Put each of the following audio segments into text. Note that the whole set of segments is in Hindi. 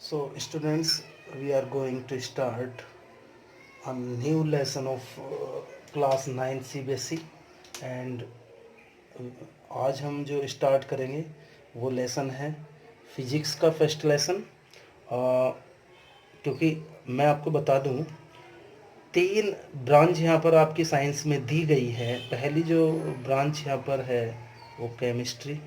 So, students, we are going to start a new lesson of class 9 CBSE and आज हम जो स्टार्ट करेंगे वो लेसन है फिजिक्स का फर्स्ट लेसन। क्योंकि मैं आपको बता दूं, तीन ब्रांच यहाँ पर आपकी साइंस में दी गई है। पहली जो ब्रांच यहाँ पर है वो केमिस्ट्री,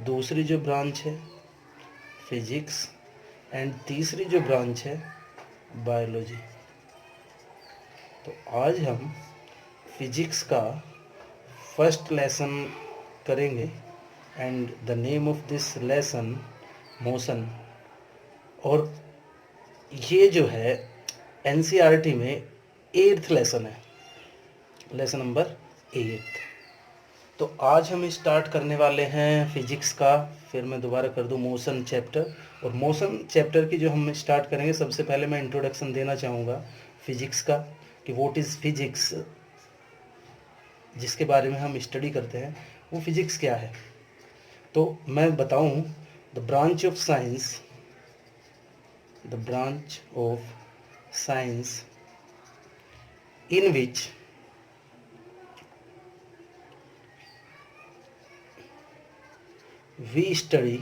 दूसरी जो ब्रांच है फिजिक्स एंड तीसरी जो ब्रांच है बायोलॉजी। तो आज हम फिजिक्स का फर्स्ट लेसन करेंगे and the name of this lesson motion. और ये जो है एनसीईआरटी में 8th लेसन है, लेसन नंबर 8। तो आज हम स्टार्ट करने वाले हैं फिजिक्स का। फिर मैं दोबारा कर दूं मोशन चैप्टर। और मोशन चैप्टर की जो हम स्टार्ट करेंगे, सबसे पहले मैं इंट्रोडक्शन देना चाहूँगा फिजिक्स का कि व्हाट इज़ फिजिक्स, जिसके बारे में हम स्टडी करते हैं वो फिजिक्स क्या है। तो मैं बताऊं, the branch of science in which we study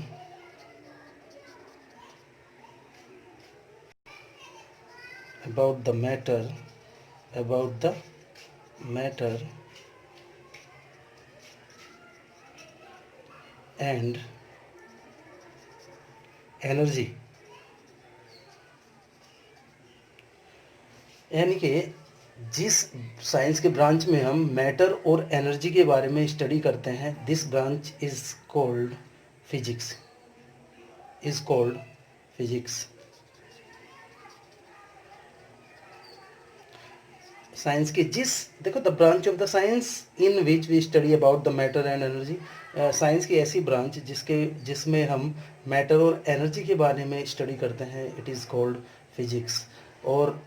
about the matter and energy। यानी कि जिस साइंस के ब्रांच में हम मैटर और एनर्जी के बारे में स्टडी करते हैं, this branch is called physics. Science के देखो, the branch of the science in which we study about the matter and energy. Science की ऐसी ब्रांच जिसमें हम मैटर और एनर्जी के बारे में स्टडी करते हैं, इट इज़ कॉल्ड फिजिक्स। और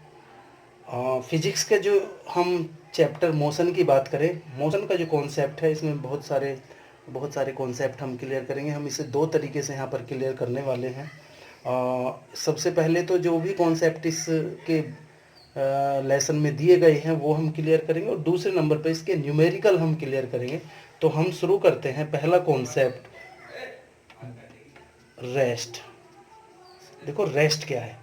फिजिक्स के जो हम चैप्टर मोशन की बात करें, मोशन का जो कॉन्सेप्ट है, इसमें बहुत सारे कॉन्सेप्ट हम क्लियर करेंगे। हम इसे दो तरीके से यहाँ पर क्लियर करने वाले हैं। सबसे पहले तो जो भी कॉन्सेप्ट इसके लेसन में दिए गए हैं वो हम क्लियर करेंगे, और दूसरे नंबर पर इसके न्यूमेरिकल हम क्लियर करेंगे। तो हम शुरू करते हैं। पहला कॉन्सेप्ट रेस्ट। देखो रेस्ट क्या है।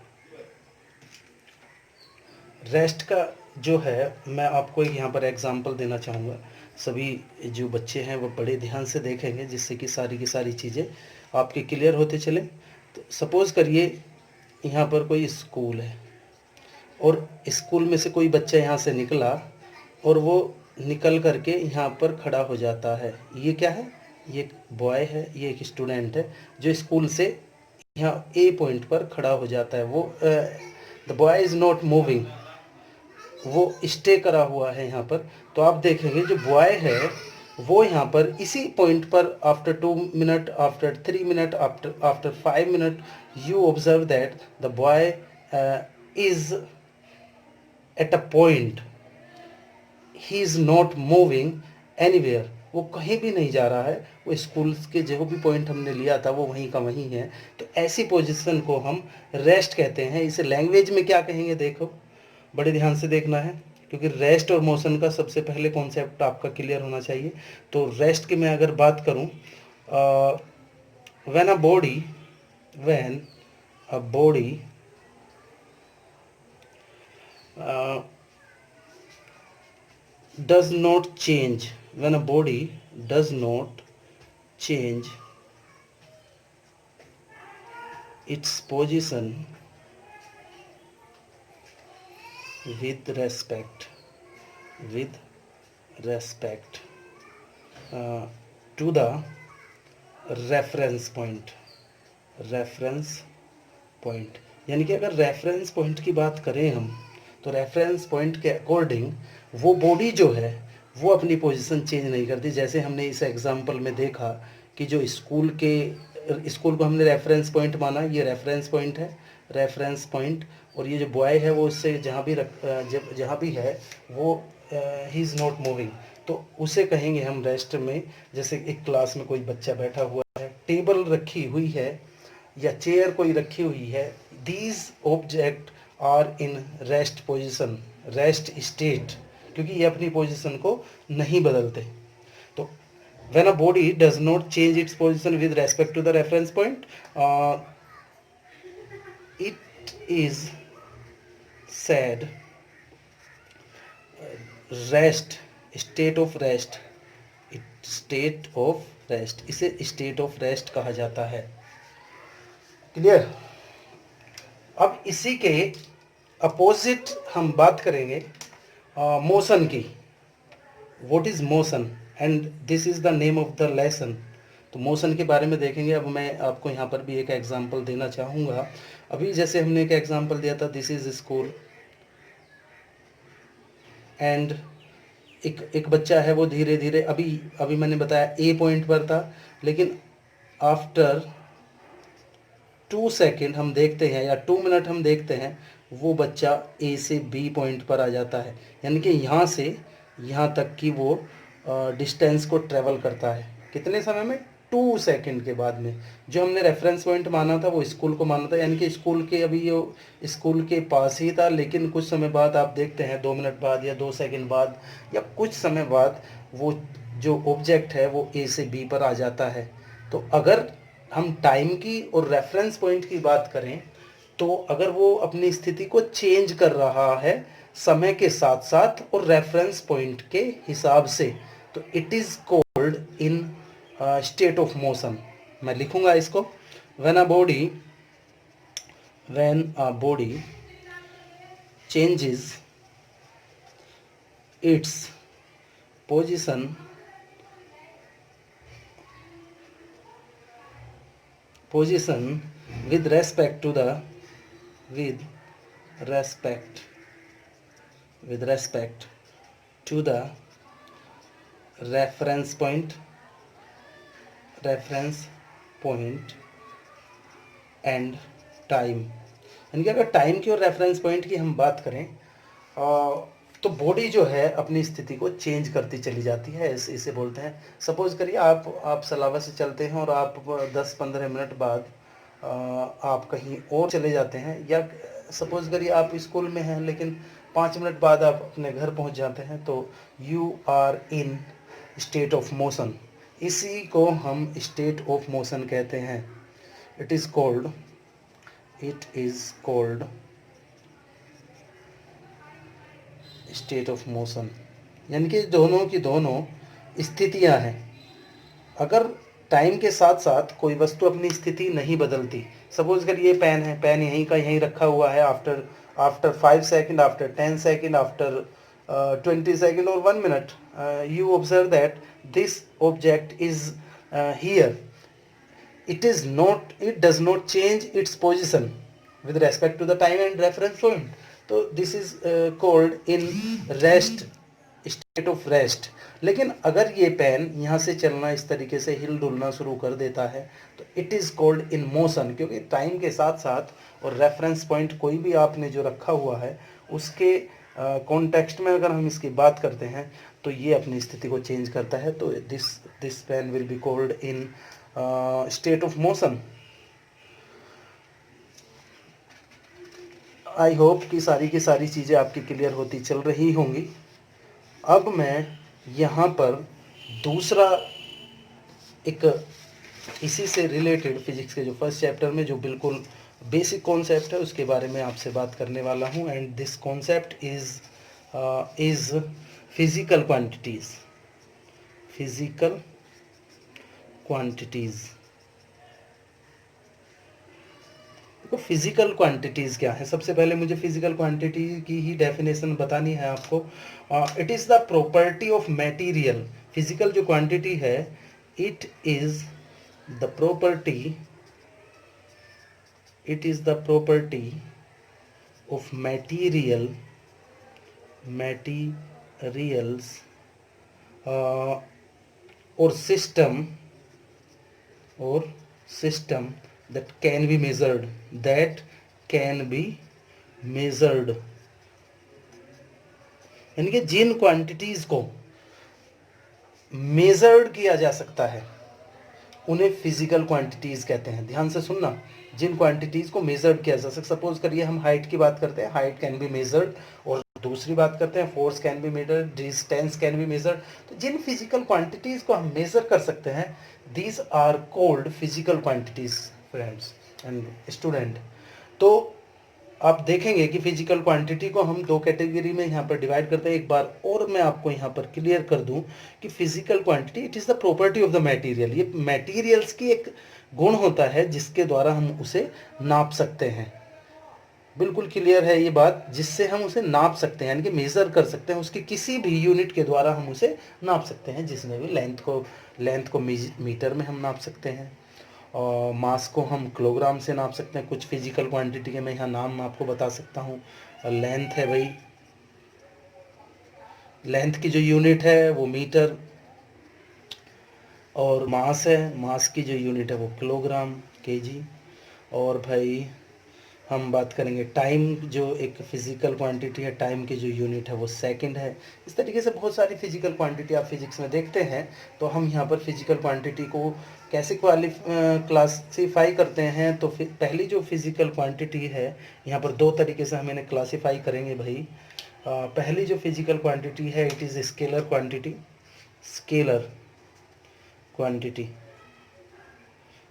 रेस्ट का जो है, मैं आपको एक यहाँ पर एग्जांपल देना चाहूँगा। सभी जो बच्चे हैं वो बड़े ध्यान से देखेंगे, जिससे कि सारी की सारी चीज़ें आपके क्लियर होते चले। तो सपोज़ करिए यहाँ पर कोई स्कूल है और स्कूल में से कोई बच्चा यहाँ से निकला और वो निकल करके यहाँ पर खड़ा हो जाता है। ये क्या है? ये एक बॉय है, ये एक स्टूडेंट है जो स्कूल से यहाँ ए पॉइंट पर खड़ा हो जाता है। वो the boy is not moving, वो स्टे करा हुआ है यहाँ पर। तो आप देखेंगे जो बॉय है वो यहाँ पर इसी पॉइंट पर after 2 minute, after 3 minute, after 5 minute, you observe that the boy is at a point, he is not moving anywhere. वो कहीं भी नहीं जा रहा है, वो स्कूल के जो भी पॉइंट हमने लिया था वो वहीं का वहीं है। तो ऐसी पोजीशन को हम रेस्ट कहते हैं। इसे लैंग्वेज में क्या कहेंगे, देखो बड़े ध्यान से देखना है, क्योंकि रेस्ट और मोशन का सबसे पहले कॉन्सेप्ट आपका क्लियर होना चाहिए। तो रेस्ट की मैं अगर बात करूं, when a body does not change, when a body does not change its position with respect to the reference point. यानी कि अगर रेफरेंस पॉइंट की बात करें हम, तो रेफरेंस पॉइंट के अकॉर्डिंग वो बॉडी जो है वो अपनी पोजीशन चेंज नहीं करती। जैसे हमने इस एग्जांपल में देखा कि जो स्कूल को हमने रेफरेंस पॉइंट माना, ये रेफरेंस पॉइंट है, रेफरेंस पॉइंट। और ये जो बॉय है वो उससे जहाँ भी है वो ही इज़ नॉट मूविंग, तो उसे कहेंगे हम रेस्ट में। जैसे एक क्लास में कोई बच्चा बैठा हुआ है, टेबल रखी हुई है या चेयर कोई रखी हुई है, these object are in rest position, rest state, क्योंकि ये अपनी पोजिशन को नहीं बदलते। तो when a body does not change its position with respect to the reference point, it is said rest, state of rest, state of rest, इसे state of rest कहा जाता है। क्लियर? अब इसी के अपोजिट हम बात करेंगे मोशन की। What is motion, and this is the name of the lesson. तो मोशन के बारे में देखेंगे। अब मैं आपको यहाँ पर भी एक एग्जांपल देना चाहूँगा। अभी जैसे हमने एक एग्जांपल दिया था, दिस इज स्कूल, एंड एक बच्चा है वो धीरे धीरे, अभी मैंने बताया ए पॉइंट पर था, लेकिन आफ्टर 2 सेकेंड हम देखते हैं या 2 मिनट हम देखते हैं वो बच्चा ए से बी पॉइंट पर आ जाता है। यानी कि यहाँ से यहाँ तक की वो डिस्टेंस को ट्रेवल करता है कितने समय में? 2 सेकेंड के बाद में। जो हमने रेफरेंस पॉइंट माना था वो स्कूल को माना था, यानी कि स्कूल के अभी ये स्कूल के पास ही था, लेकिन कुछ समय बाद आप देखते हैं 2 मिनट बाद या 2 सेकेंड बाद या कुछ समय बाद वो जो ऑब्जेक्ट है वो ए से बी पर आ जाता है। तो अगर हम टाइम की और रेफरेंस पॉइंट की बात करें, तो अगर वो अपनी स्थिति को चेंज कर रहा है समय के साथ साथ और रेफरेंस पॉइंट के हिसाब से, तो it is called in state of motion. मैं लिखूंगा इसको, when a body changes its position with respect to the with respect to the reference point and time। यानी कि अगर टाइम की और रेफरेंस पॉइंट की हम बात करें तो बॉडी जो है अपनी स्थिति को चेंज करती चली जाती है, इसे बोलते हैं। सपोज करिए आप सलावा से चलते हैं और आप 10-15 मिनट बाद आप कहीं और चले जाते हैं, या सपोज करिए आप स्कूल में हैं लेकिन 5 मिनट बाद आप अपने घर पहुंच जाते हैं, तो you are in state of motion. इसी को हम स्टेट ऑफ मोशन कहते हैं। It is called state of motion. यानी कि दोनों की दोनों स्थितियां हैं। अगर टाइम के साथ साथ कोई वस्तु अपनी स्थिति नहीं बदलती, सपोज कर ये पेन है, पेन यहीं का यहीं रखा हुआ है, after 5 second, after 10 second, after 20 second और 1 minute, you observe that this object is here. It does not change its position with respect to the time and reference point. तो this is called in rest, state of rest। लेकिन अगर ये पेन यहाँ से चलना, इस तरीके से हिल डुलना शुरू कर देता है, तो it is called in motion, क्योंकि टाइम के साथ साथ और रेफरेंस पॉइंट कोई भी आपने जो रखा हुआ है उसके कॉन्टेक्स्ट में अगर हम इसकी बात करते हैं तो ये अपनी स्थिति को चेंज करता है। तो this pen will be called in state of motion. I hope कि सारी की सारी चीज़ें आपकी क्लियर होती चल रही होंगी। अब मैं यहाँ पर दूसरा एक इसी से रिलेटेड फिजिक्स के जो फर्स्ट चैप्टर में जो बिल्कुल बेसिक कॉन्सेप्ट है उसके बारे में आपसे बात करने वाला हूँ। And this concept is physical quantities. तो फिजिकल क्वांटिटीज़ क्या है? सबसे पहले मुझे फिजिकल क्वांटिटी की ही डेफिनेशन बतानी है आपको। It is the property of material. Physical जो क्वांटिटी है, it is the property of materials or system that can be measured, measured, यानी कि जिन क्वांटिटीज को मेजर्ड किया जा सकता है उन्हें फिजिकल क्वांटिटीज कहते हैं। ध्यान से सुनना, जिन क्वांटिटीज को मेजर्ड किया जा सकता, सपोज करिए हम हाइट की बात करते हैं, हाइट कैन बी मेजर्ड, और दूसरी बात करते हैं force can be measured, distance can be measured. तो जिन फिजिकल क्वांटिटीज को हम मेजर कर सकते हैं, these are called physical quantities friends and student. तो आप देखेंगे कि फिजिकल क्वांटिटी को हम दो कैटेगरी में यहाँ पर डिवाइड करते हैं। एक बार और मैं आपको यहाँ पर क्लियर कर दूं कि physical quantity it is the property of the material, ये मटेरियल्स की एक गुण होता है जिसके द्वारा हम उसे नाप सकते हैं। बिल्कुल क्लियर है ये बात, जिससे हम उसे नाप सकते हैं, यानी कि मेज़र कर सकते हैं, उसकी किसी भी यूनिट के द्वारा हम उसे नाप सकते हैं, जिसमें भी लेंथ को मीटर में हम नाप सकते हैं, और मास को हम किलोग्राम से नाप सकते हैं। कुछ फिजिकल क्वांटिटी के मैं यहाँ नाम आपको बता सकता हूँ। लेंथ है भाई, लेंथ की जो यूनिट है वो मीटर, और मास है, मास की जो यूनिट है वो किलोग्राम, केजी। और भाई हम बात करेंगे टाइम, जो एक फिजिकल क्वांटिटी है, टाइम की जो यूनिट है वो सेकंड है। इस तरीके से बहुत सारी फिजिकल क्वांटिटी आप फिजिक्स में देखते हैं। तो हम यहाँ पर फिजिकल क्वांटिटी को कैसे क्लासीफाई करते हैं, तो पहली जो फिजिकल क्वांटिटी है, यहाँ पर दो तरीके से हम इन्हें क्लासीफाई करेंगे भाई। पहली जो फिजिकल क्वांटिटी है it is scalar quantity. Scalar quantity,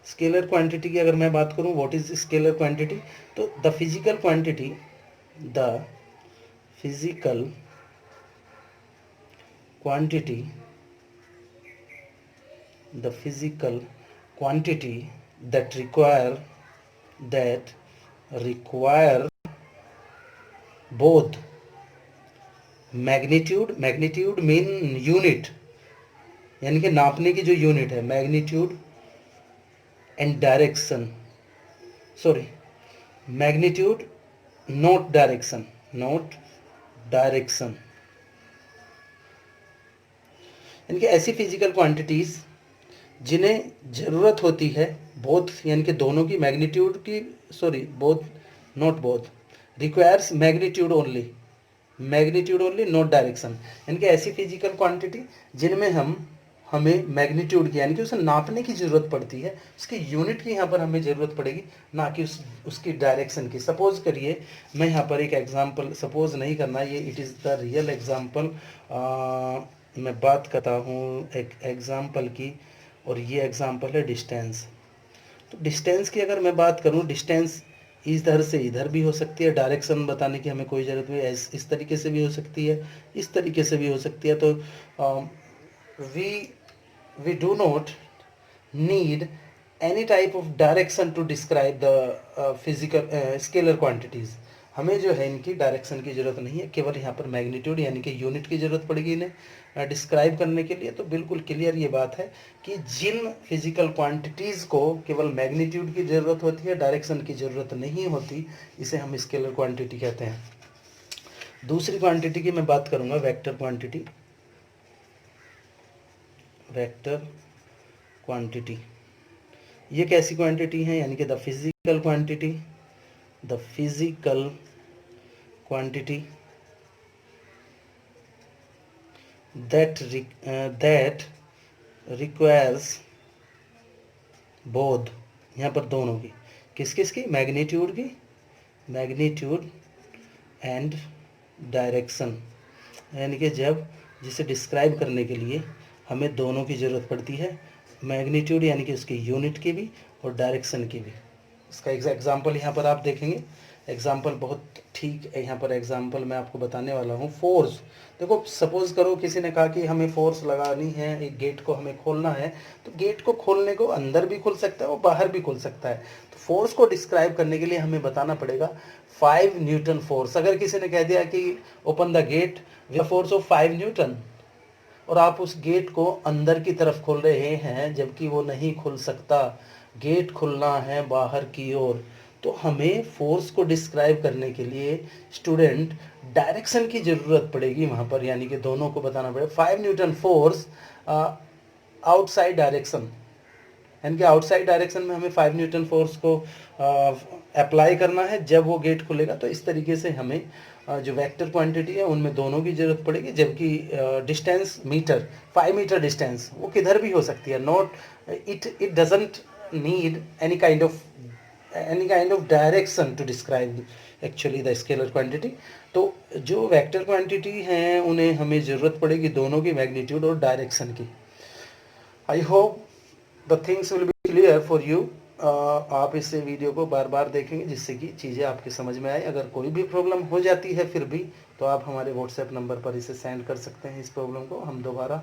scalar quantity की अगर मैं बात करूं, व्हाट इज स्केलर क्वांटिटी, तो the physical quantity the physical quantity that require both magnitude mean unit, यानी कि नापने की जो यूनिट है, magnitude and direction, sorry magnitude not direction, यानी कि ऐसी फिजिकल क्वांटिटीज जिन्हें ज़रूरत होती है बोथ, यानी कि दोनों की मैग्नीट्यूड की, sorry both, not both, requires magnitude only not direction, यानी कि ऐसी फिजिकल क्वांटिटी जिनमें हमें मैग्नीट्यूड की, यानी कि उसे नापने की ज़रूरत पड़ती है, उसकी यूनिट की यहाँ पर हमें ज़रूरत पड़ेगी, ना कि उसकी डायरेक्शन की। सपोज करिए मैं यहाँ पर एक एग्जांपल, सपोज नहीं करना, ये it is the real example, मैं बात करता हूँ एक एग्जांपल की, और ये एग्जांपल है डिस्टेंस। तो डिस्टेंस की अगर मैं बात करूँ, डिस्टेंस इधर से इधर भी हो सकती है, डायरेक्शन बताने की हमें कोई ज़रूरत नहीं, इस तरीके से भी हो सकती है, इस तरीके से भी हो सकती है। तो we do not need any type of direction to describe the physical scalar quantities। हमें जो है इनकी डायरेक्शन की ज़रूरत नहीं है, केवल यहाँ पर मैग्नीट्यूड यानी कि यूनिट की ज़रूरत पड़ेगी इन्हें डिस्क्राइब करने के लिए। तो बिल्कुल क्लियर ये बात है कि जिन फिजिकल क्वांटिटीज़ को केवल मैग्नीट्यूड की ज़रूरत होती है, डायरेक्शन की ज़रूरत नहीं होती, इसे हम स्केलर क्वांटिटी कहते हैं। दूसरी क्वांटिटी की मैं बात करूँगा, वेक्टर क्वांटिटी। वेक्टर क्वांटिटी ये कैसी क्वांटिटी है, यानी कि the physical quantity that requires both, यहाँ पर दोनों की, किस किस की, मैग्नीट्यूड की, मैग्नीट्यूड एंड डायरेक्शन, यानी कि जब जिसे डिस्क्राइब करने के लिए हमें दोनों की ज़रूरत पड़ती है, मैग्नीट्यूड यानी कि उसकी यूनिट की भी और डायरेक्शन की भी। इसका एग्जांपल यहाँ पर आप देखेंगे, एग्जांपल बहुत ठीक है, यहाँ पर एग्जांपल मैं आपको बताने वाला हूँ। फोर्स, देखो सपोज करो किसी ने कहा कि हमें फोर्स लगानी है, एक गेट को हमें खोलना है, तो गेट को खोलने को अंदर भी खुल सकता है और बाहर भी खुल सकता है। तो फोर्स को डिस्क्राइब करने के लिए हमें बताना पड़ेगा 5 न्यूटन फोर्स। अगर किसी ने कह दिया कि open the gate with force of 5 newton, और आप उस गेट को अंदर की तरफ खोल रहे हैं जबकि वो नहीं खुल सकता, गेट खुलना है बाहर की ओर, तो हमें फोर्स को डिस्क्राइब करने के लिए स्टूडेंट डायरेक्शन की ज़रूरत पड़ेगी वहाँ पर, यानी कि दोनों को बताना पड़ेगा 5 न्यूटन फोर्स आउटसाइड डायरेक्शन, यानी कि आउटसाइड डायरेक्शन में हमें 5 न्यूटन फोर्स को अप्लाई करना है जब वो गेट खुलेगा। तो इस तरीके से हमें जो वेक्टर क्वांटिटी है उनमें दोनों की ज़रूरत पड़ेगी, जबकि डिस्टेंस मीटर 5 मीटर डिस्टेंस वो किधर भी हो सकती है, not it doesn't need any kind of direction to describe actually the scalar quantity. तो जो वेक्टर क्वांटिटी हैं उन्हें हमें ज़रूरत पड़ेगी दोनों की, मैग्नीट्यूड और डायरेक्शन की। I hope the things will be clear for you. आप इस वीडियो को बार बार देखेंगे जिससे कि चीज़ें आपके समझ में आए। अगर कोई भी प्रॉब्लम हो जाती है फिर भी, तो आप हमारे व्हाट्सएप नंबर पर इसे सेंड कर सकते हैं। इस प्रॉब्लम को हम दोबारा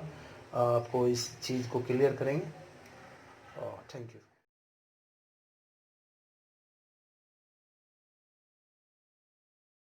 आपको इस चीज़ को क्लियर करेंगे। Thank you.